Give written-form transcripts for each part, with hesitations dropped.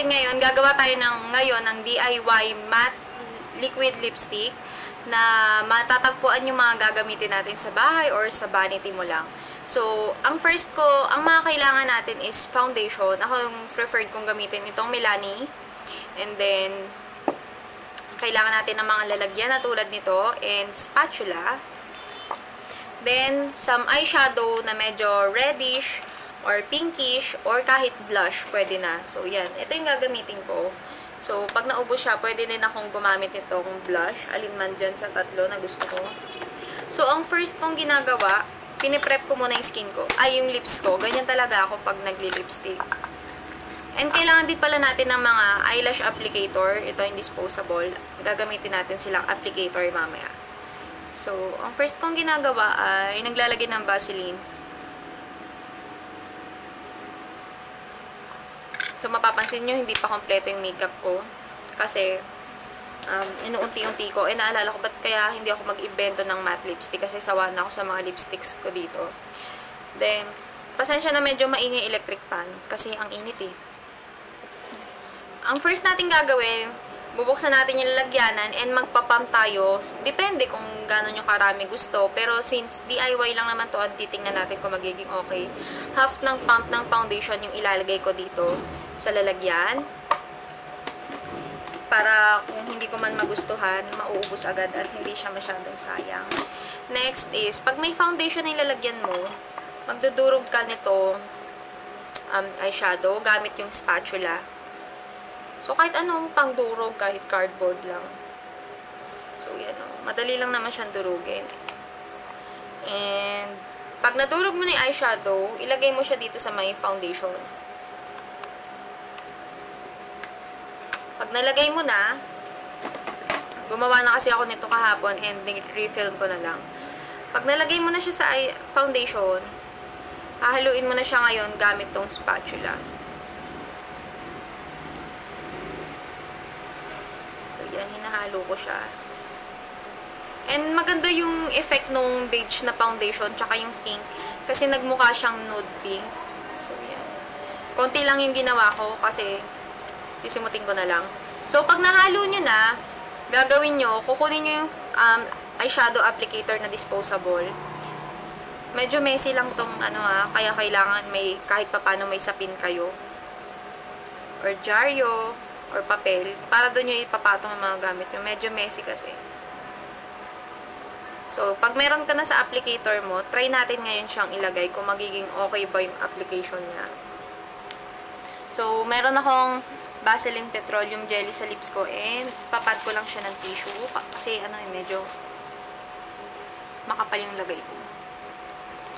ngayon, gagawa tayo ngayon ng DIY matte liquid lipstick na matatagpuan yung mga gagamitin natin sa bahay or sa vanity mo lang. So, ang mga kailangan natin is foundation. Ako yung preferred kong gamitin itong Milani. And then, kailangan natin ng mga lalagyan na tulad nito and spatula. Then, some eyeshadow na medyo reddish or pinkish or kahit blush, pwede na. So, yan. Ito yung gagamitin ko. So, pag naubos siya, pwede din akong gumamit nitong blush. Alin man dyan sa tatlo na gusto ko. So, ang first kong ginagawa, piniprep ko muna yung skin ko. Ay, yung lips ko. Ganyan talaga ako pag nagli-lipstick. And kailangan din pala natin ng mga eyelash applicator. Ito yung disposable. Gagamitin natin silang applicator mamaya. So, ang first kong ginagawa ay naglalagay ng Vaseline. So, mapapansin nyo, hindi pa kompleto yung makeup ko. Kasi, inuunti-unti ko. Naalala ko, ba't kaya hindi ako mag-invento ng matte lipstick? Kasi sawa na ako sa mga lipsticks ko dito. Then, pasensya na medyo maingay electric pan. Kasi ang init eh. Ang first natin gagawin, bubuksan natin yung lalagyanan and magpa-pump tayo. Depende kung gano'n yung karami gusto. Pero since DIY lang naman to, at titingnan natin kung magiging okay. Half ng pump ng foundation yung ilalagay ko dito sa lalagyan. Para kung hindi ko man magustuhan, mauubos agad at hindi siya masyadong sayang. Next is, pag may foundation na ilalagyan mo, magdudurog ka nito eyeshadow gamit yung spatula. So, kahit anong pangdurog, kahit cardboard lang. So, yan o. Madali lang naman siyang durugin. And, pag nadurog mo na yung eyeshadow, ilagay mo siya dito sa may foundation. Pag nalagay mo na, gumawa na kasi ako nito kahapon and refilm ko na lang. Pag nalagay mo na siya sa foundation, hahaluin mo na siya ngayon gamit tong spatula. Yan, hinahalo ko siya. And maganda yung effect nung beige na foundation tsaka yung pink kasi nagmukha siyang nude pink. So, yan. Konti lang yung ginawa ko kasi sisimutin ko na lang. So, pag nahalo nyo na, gagawin nyo, kukunin nyo yung eyeshadow applicator na disposable. Medyo messy lang tong kaya kailangan kahit papano may sapin kayo. Or dyaryo. Or papel, para doon yung ipapatong yung mga gamit nyo. Medyo messy kasi. So, pag meron ka na sa applicator mo, try natin ngayon siyang ilagay kung magiging okay ba yung application niya. So, meron akong Vaseline Petroleum Jelly sa lips ko and papad ko lang siya ng tissue kasi medyo makapal yung lagay ko.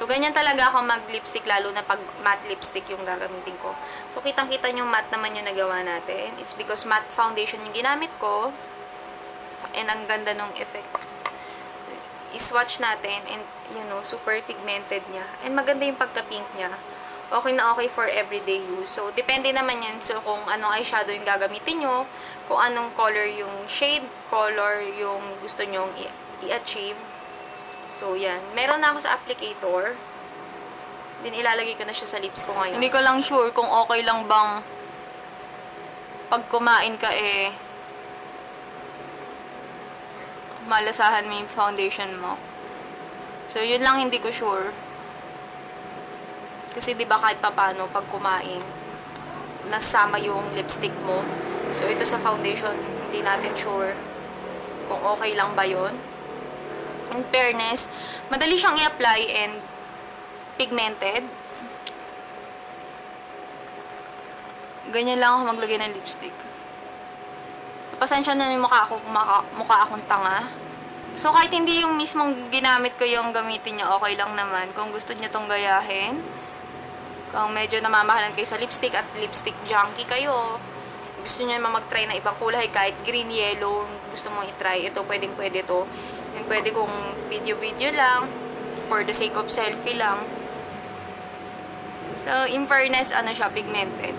So, ganyan talaga ako mag-lipstick, lalo na pag matte lipstick yung gagamitin ko. So, kitang-kita nyo matte naman yung nagawa natin. It's because matte foundation yung ginamit ko. And ang ganda nung effect. I-swatch natin and, super pigmented niya. And maganda yung pagka-pink niya. Okay na okay for everyday use. So, depende naman yan. So, kung anong eyeshadow yung gagamitin nyo, kung anong color yung shade, color yung gusto nyong i-achieve. So, yan. Meron na ako sa applicator. Then, ilalagay ko na siya sa lips ko ngayon. Hindi ko lang sure kung okay lang bang pag kumain ka malasahan mo yung foundation mo. So, yun lang hindi ko sure. Kasi, di ba kahit papano, pag kumain, nasama yung lipstick mo. So, ito sa foundation, hindi natin sure kung okay lang ba yun. In fairness, madali siyang i-apply and pigmented. Ganyan lang ako maglagay ng lipstick. Pasensya na yung mukha akong tanga. So, kahit hindi yung mismong ginamit ko yung gamitin niya, okay lang naman. Kung gusto niyo tong gayahin, kung medyo namamahalan kayo sa lipstick at lipstick junkie kayo, gusto niyo naman mag-try na ibang kulay, kahit green, yellow, gusto mong i-try, ito, pwede to. And pwede kong video lang, for the sake of selfie lang. So, in fairness, siya, pigmented.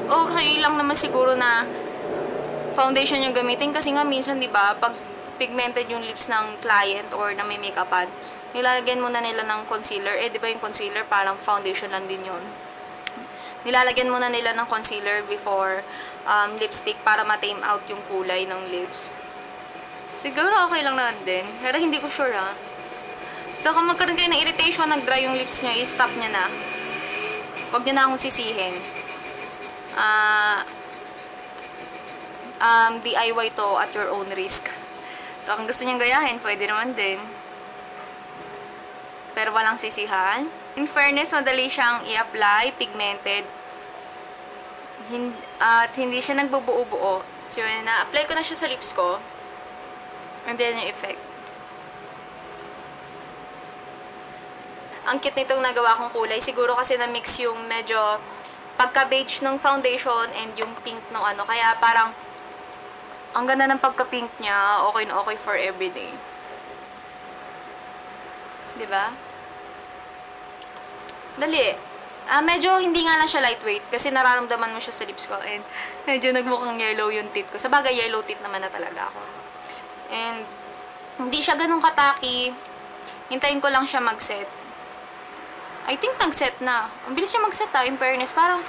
Okay lang naman siguro na foundation yung gamitin kasi nga minsan, di ba, pag pigmented yung lips ng client or na may make-upan, nilalagyan muna nila ng concealer. Di ba yung concealer parang foundation lang din yun. nilalagyan muna nila ng concealer before lipstick para ma-tame out yung kulay ng lips. Siguro okay lang naman din. Pero hindi ko sure ha. So kung magkaroon kayo ng irritation, nag-dry yung lips nyo, i-stop nyo na. Huwag nyo na akong sisihin. DIY to at your own risk. So kung gusto nyo gayahin, pwede naman din. Pero walang sisihan. In fairness, madali siyang i-apply, pigmented. At hindi siya nagbubuo-buo. So yun, na-apply ko na siya sa lips ko. And then yung effect. Ang cute nitong nagawa kong kulay. Siguro kasi na-mix yung medyo pagka-beige ng foundation and yung pink ng ano. Kaya parang ang ganda ng pagka-pink niya. Okay na okay for everyday. Diba? Dali. Medyo hindi nga lang siya lightweight kasi nararamdaman mo siya sa lips ko. And medyo nagmukhang yellow yung teeth ko. Sa bagay, yellow teeth naman na talaga ako. And hindi siya ganun kataki. Hintayin ko lang siya mag-set. I think nag-set na. Ang bilis niya mag-set in fairness. Parang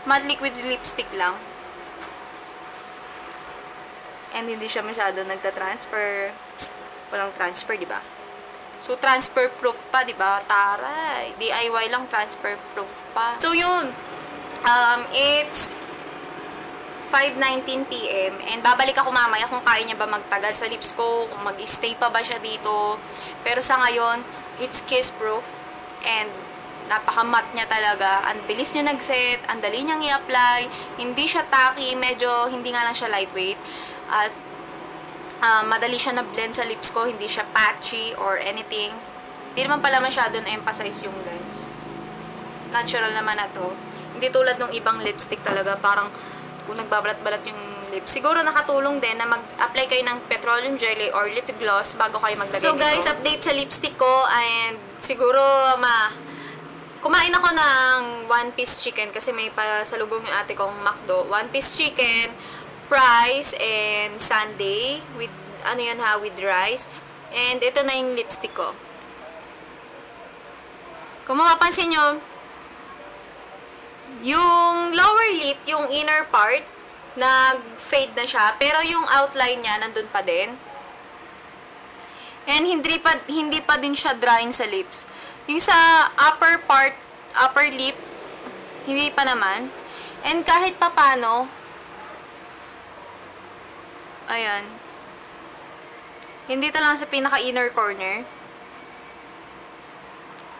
matte liquid lipstick lang. And hindi siya masyado nagta-transfer. Walang transfer, di ba? So, transfer proof pa, di ba? Taray. DIY lang, transfer proof pa. So, yun. It's 5:19 PM. And babalik ako mamaya kung kaya niya ba magtagal sa lips ko. Kung mag-stay pa ba siya dito. Pero sa ngayon, it's kiss proof. And napaka-matte niya talaga. Ang bilis niya nag-set. Ang dali niyang i-apply. Hindi siya tacky. Medyo hindi nga lang siya lightweight. At madali siya na-blend sa lips ko. Hindi siya patchy or anything. Hindi naman pala masyado na-emphasize yung lens. Natural naman na to. Hindi tulad ng ibang lipstick talaga. Parang kung nagbabalat-balat yung lips. Siguro nakatulong din na mag-apply kayo ng petroleum jelly or lip gloss bago kayo maglagay nito. So guys, update sa lipstick ko. And siguro kumain ako ng one-piece chicken kasi may pasalubong yung ate kong McDo. One-piece chicken, fries, and sundae with, ano yun ha, with rice. And ito na yung lipstick ko. Kung mapapansin nyo, yung lower lip, yung inner part, nag-fade na siya. Pero yung outline niya, nandun pa din. And hindi pa din siya drying sa lips. Yung sa upper part, upper lip, hindi pa naman. And kahit papano, ayan. Hindi ito lang sa pinaka-inner corner.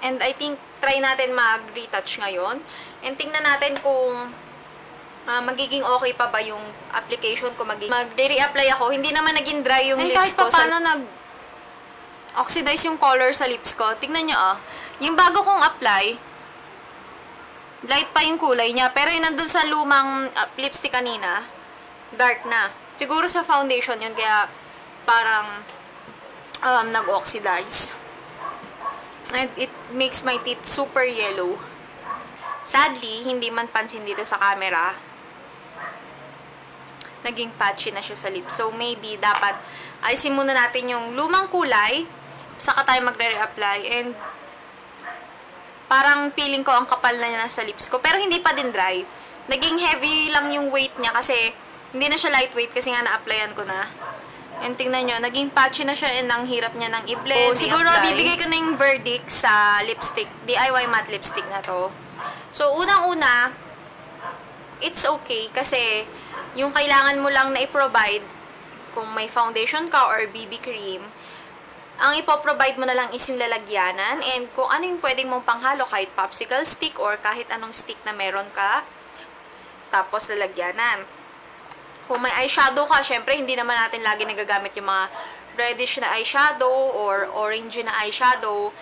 And I think, try natin mag-retouch ngayon. And tingnan natin kung magiging okay pa ba yung application ko. Mag-re-reapply ako. Hindi naman naging dry yung lips ko. And kahit pa paano nag-oxidize yung color sa lips ko. Tingnan nyo yung bago kong apply, light pa yung kulay niya. Pero yung nandun sa lumang lipstick kanina, dark na. Siguro sa foundation yun. Kaya parang nag-oxidize. And it makes my teeth super yellow. Sadly, hindi man pansin dito sa camera. Naging patchy na siya sa lips. So, maybe dapat ayusin muna natin yung lumang kulay. Saka tayo magre-reapply. And parang feeling ko ang kapal na niya sa lips ko. Pero hindi pa din dry. Naging heavy lang yung weight niya kasi hindi na siya lightweight kasi nga na-applyan ko na. And tingnan nyo, naging patchy na siya and ang hirap niya ng i-blend. Siguro, bibigay ko na yung verdict sa lipstick. DIY matte lipstick na to. So, unang-una, it's okay kasi yung kailangan mo lang na i-provide kung may foundation ka or BB cream, ang ipoprovide mo na lang is yung lalagyanan and kung ano yung pwedeng mong panghalo, kahit popsicle stick or kahit anong stick na meron ka, tapos lalagyanan. Kung may eyeshadow ka, syempre, hindi naman natin lagi nagagamit yung mga reddish na eyeshadow or orange na eyeshadow.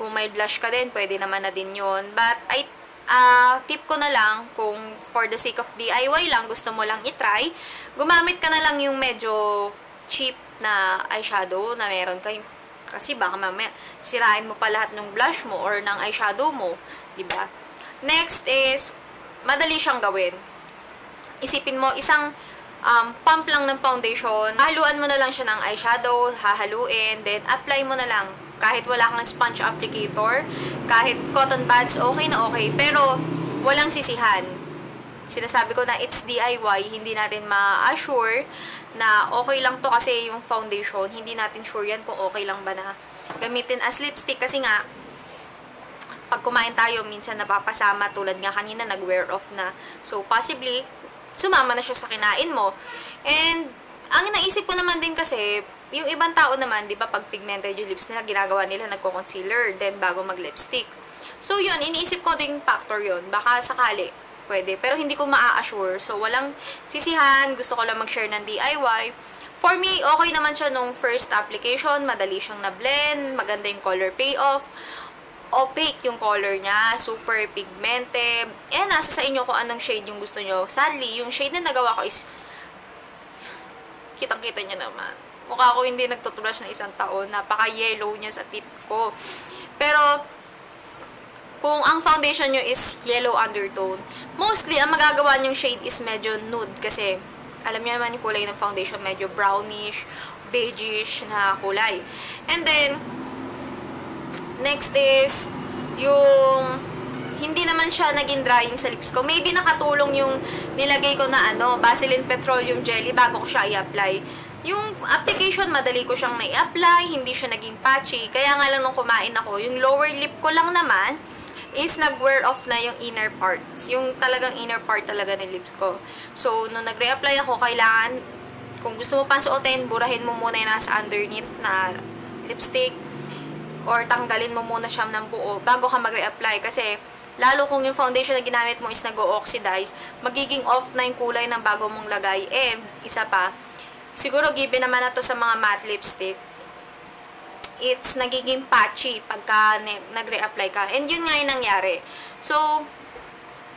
Kung may blush ka din, pwede naman na din yun. But, tip ko na lang, kung for the sake of DIY lang, gusto mo lang itry, gumamit ka na lang yung medyo cheap na eyeshadow na meron kayo. Kasi baka mamaya, sirain mo pa lahat ng blush mo or ng eyeshadow mo. Diba? Next is, madali siyang gawin. Isipin mo, isang pump lang ng foundation. Haluan mo na lang siya ng eyeshadow, hahaluin, then apply mo na lang. Kahit wala kang sponge applicator, kahit cotton pads, okay na okay. Pero, walang sisihan. sinasabi ko na it's DIY, hindi natin ma-assure na okay lang to kasi yung foundation, hindi natin sure yan kung okay lang ba na gamitin as lipstick kasi nga, pag kumain tayo, minsan napapasama, tulad nga kanina, nag-wear off na. So, possibly, sumama na siya sa kinain mo. And, ang naisip ko naman din kasi, yung ibang tao naman, di ba, pag pigmented yung lips nila, ginagawa nila, nagko-concealer, then bago mag-lipstick. So, yun, iniisip ko ding factor yun. Baka sakali, pwede. Pero hindi ko maa-assure. So, walang sisihan, gusto ko lang mag-share ng DIY. For me, okay naman siya nung first application, madali siyang na-blend, maganda yung color payoff, opaque yung color niya, super pigmented. Eh, nasa sa inyo kung anong shade yung gusto nyo. Sadly, yung shade na nagawa ko is, kitang-kita niya naman. Mukha ko hindi nagtutubrush ng isang taon. Napaka-yellow niya sa tip ko. Pero, kung ang foundation nyo is yellow undertone, mostly, ang magagawa nyong shade is medyo nude. Kasi, alam niyo naman yung kulay ng foundation, medyo brownish, beigeish na kulay. And then, next is, yung hindi naman siya naging drying sa lips ko. Maybe nakatulong yung nilagay ko na Vaseline Petroleum Jelly bago ko siya i-apply. Yung application, madali ko siyang na-i-apply, hindi siya naging patchy. Kaya nga lang nung kumain ako, yung lower lip ko lang naman is nag-wear off na yung inner parts. Yung talagang inner part talaga ng lips ko. So, nung nag-re-apply ako, kailangan, kung gusto mo pang suotin, burahin mo muna yung nasa underneath na lipstick or tanggalin mo muna siya ng buo bago ka mag-re-apply. Kasi, lalo kung yung foundation na ginamit mo is nag-o-oxidize, magiging off na yung kulay ng bago mong lagay. Eh, isa pa, siguro given naman na to sa mga matte lipstick, it's nagiging patchy pagka nag-re-apply ka. And yun nga yung nangyari. So,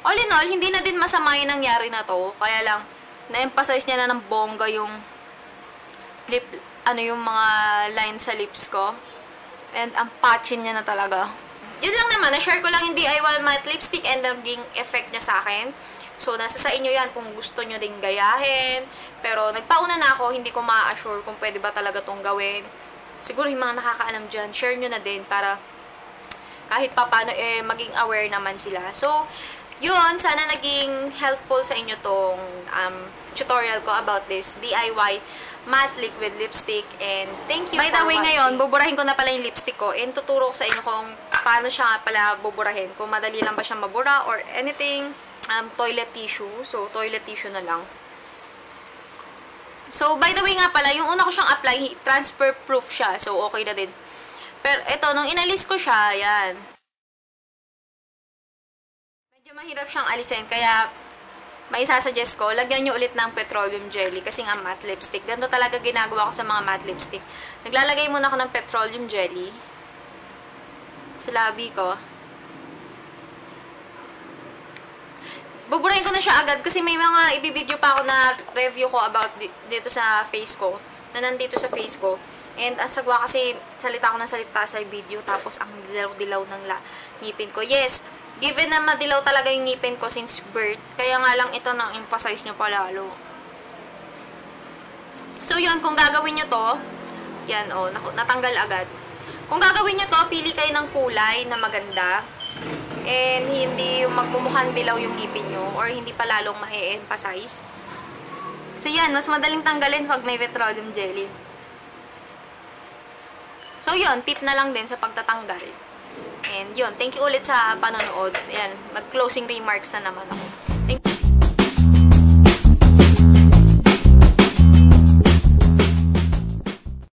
all in all, hindi na din masama yung nangyari na to. Kaya lang, na-emphasize niya na ng bongga yung lip, yung mga lines sa lips ko. And ang patchy niya na talaga. Yun lang naman, na-share ko lang yung DIY matte lipstick and naging effect niya sa akin. So, nasa sa inyo yan kung gusto nyo ding gayahin. Pero, nagpauna na ako, hindi ko ma-assure kung pwede ba talaga tong gawin. Siguro yung mga nakakaalam dyan, share nyo na din para kahit pa paano, maging aware naman sila. So, yun, sana naging helpful sa inyo tong tutorial ko about this DIY matte liquid lipstick. And thank you. By the way, ngayon, buburahin ko na pala yung lipstick ko and tuturo ko sa inyo kung paano siya pala buburahin. Kung madali lang ba siya mabura or anything. Toilet tissue. So, toilet tissue na lang. So, by the way nga pala, yung una ko siyang apply, transfer proof siya. So, okay na din. Pero, ito, nung inalis ko siya, yan. Medyo mahirap siyang alisin, kaya may isasuggest ko, lagyan nyo ulit ng petroleum jelly kasi nga matte lipstick. Ganito talaga ginagawa ko sa mga matte lipstick. Naglalagay muna ako ng petroleum jelly sa labi ko. Buburahin ko na siya agad kasi may mga ibibideo pa ako na review ko about dito sa face ko, na nandito sa face ko. And ang sagwa kasi salita ko ng salita sa video tapos ang dilaw-dilaw ng ngipin ko. Yes, given na madilaw talaga yung ngipin ko since birth, kaya nga lang ito nang emphasize nyo pa lalo. So yun, kung gagawin nyo to, yan natanggal agad. Kung gagawin nyo to, pili kayo ng kulay na maganda. And hindi yung magmumukhang dilaw yung ngipin nyo or hindi pa lalong ma-emphasize. So yan, mas madaling tanggalin pag may petroleum jelly. So yun, tip na lang din sa pagtatanggal. And yun, thank you ulit sa panonood. Ayan, mag-closing remarks na naman ako. Thank you.